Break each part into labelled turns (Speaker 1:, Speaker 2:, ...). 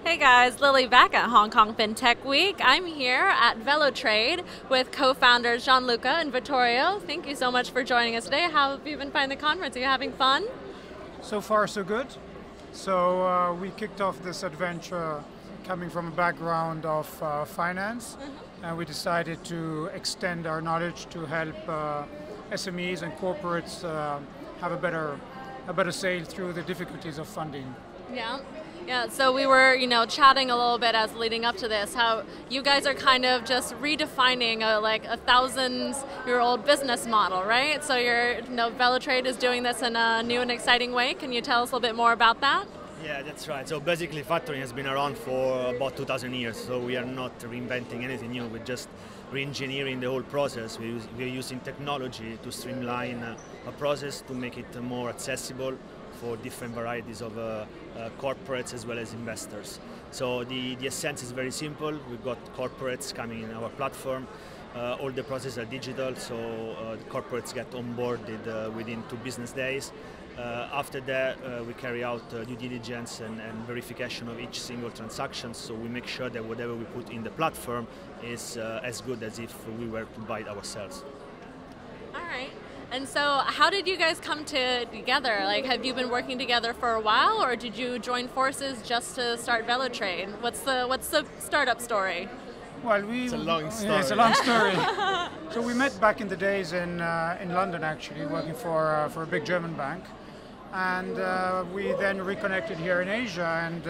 Speaker 1: Hey guys, Lily back at Hong Kong FinTech Week. I'm here at Vella Trade with co-founders Gianluca and Vittorio. Thank you so much for joining us today. How have you been finding the conference? Are you having fun?
Speaker 2: So far, so good. So we kicked off this adventure coming from a background of finance, and we decided to extend our knowledge to help SMEs and corporates have a better sail through the difficulties of funding.
Speaker 1: Yeah, so we were, chatting a little bit as leading up to this, how you guys are kind of just redefining a 1,000-year-old business model, right? So Vella Trade is doing this in a new and exciting way. Can you tell us a little bit more about that?
Speaker 3: Yeah, that's right. So basically factoring has been around for about 2,000 years, so we are not reinventing anything new, we're just re-engineering the whole process. We're using technology to streamline a process to make it more accessible for different varieties of corporates as well as investors. So the essence is very simple. We've got corporates coming in our platform. All the processes are digital, so the corporates get onboarded within 2 business days. After that, we carry out due diligence and verification of each single transaction, so we make sure that whatever we put in the platform is as good as if we were to buy it ourselves.
Speaker 1: All right. And so how did you guys come together? Have you been working together for a while, or did you join forces just to start Vella Trade? What's the startup story?
Speaker 2: Well,
Speaker 3: it's a long story.
Speaker 2: Yeah, it's a long story. So we met back in the days in London, actually, working for a big German bank. And we then reconnected here in Asia, and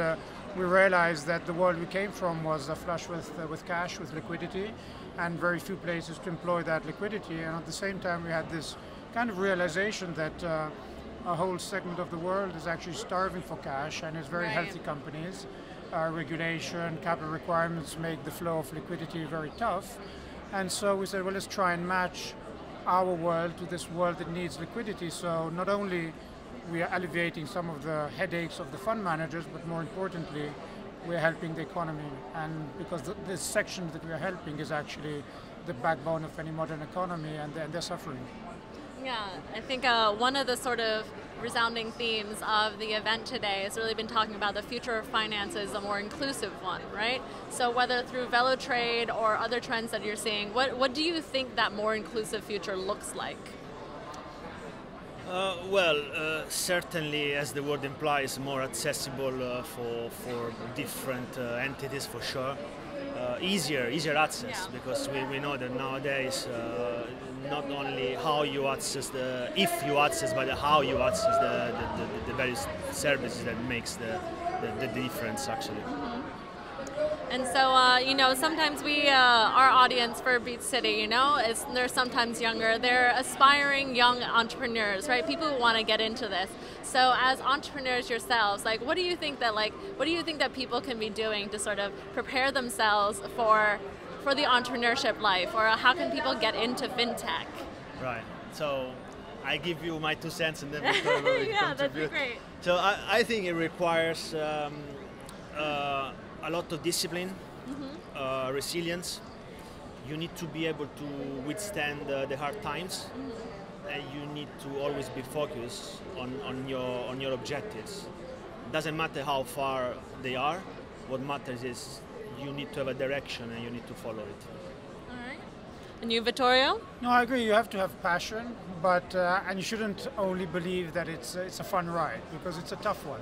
Speaker 2: we realized that the world we came from was flush with cash, with liquidity, and very few places to employ that liquidity. And at the same time, we had this kind of realization that a whole segment of the world is actually starving for cash, and it's very healthy companies. Regulation, capital requirements make the flow of liquidity very tough. And so we said, well, let's try and match our world to this world that needs liquidity. So not only we are alleviating some of the headaches of the fund managers, but more importantly, we're helping the economy. And because this section that we are helping is actually the backbone of any modern economy, and they're suffering.
Speaker 1: Yeah, I think one of the sort of resounding themes of the event today has really been talking about the future of finance is a more inclusive one, right? So whether through Vella Trade or other trends that you're seeing, what do you think that more inclusive future looks like?
Speaker 3: Certainly, as the word implies, more accessible for different entities, for sure. Easier access, because we know that nowadays not only how you access if you access, but how you access the various services that makes the difference actually.
Speaker 1: And so, sometimes our audience for Beat City, they're sometimes younger. They're aspiring young entrepreneurs, right? People who want to get into this. So, as entrepreneurs yourselves, what do you think that people can be doing to sort of prepare themselves for the entrepreneurship life, or how can people get into FinTech?
Speaker 3: Right. So, I give you my 2 cents, and then
Speaker 1: yeah, that'd be great.
Speaker 3: So, I think it requires a lot of discipline, resilience. You need to be able to withstand the hard times, and you need to always be focused on your objectives. It doesn't matter how far they are. What matters is you need to have a direction and you need to follow it.
Speaker 1: All right. And you, Vittorio?
Speaker 2: No, I agree. You have to have passion, but and you shouldn't only believe that it's a fun ride, because it's a tough one.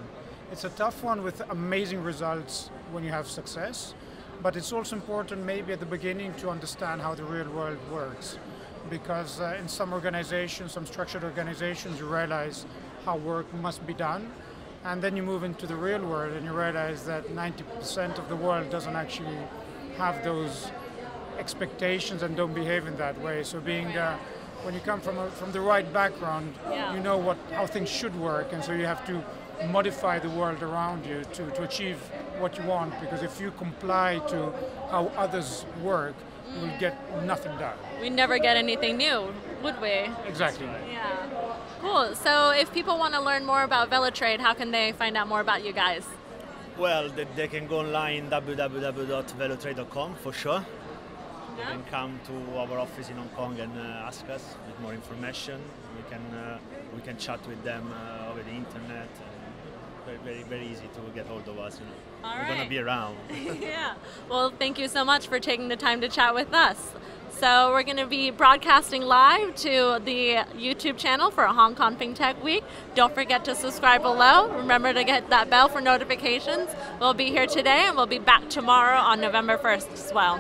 Speaker 2: It's a tough one with amazing results when you have success, but it's also important maybe at the beginning to understand how the real world works, because in some organizations, some structured organizations, you realize how work must be done, and then you move into the real world and you realize that 90% of the world doesn't actually have those expectations and don't behave in that way. So when you come from the right background, you know how things should work, and so you have to modify the world around you to achieve what you want, because if you comply to how others work, you will get nothing done.
Speaker 1: We'd never get anything new, would we?
Speaker 2: Exactly.
Speaker 1: Yeah. Cool. So if people want to learn more about Vella Trade, how can they find out more about you guys?
Speaker 3: Well, they can go online, www.vellatrade.com for sure. They can come to our office in Hong Kong and ask us with more information. We can chat with them over the internet. Very very easy to get hold of us.
Speaker 1: All
Speaker 3: We're going to be around.
Speaker 1: Yeah. Well, thank you so much for taking the time to chat with us. So we're going to be broadcasting live to the YouTube channel for Hong Kong FinTech Week. Don't forget to subscribe below. Remember to hit that bell for notifications. We'll be here today and we'll be back tomorrow on November 1st as well.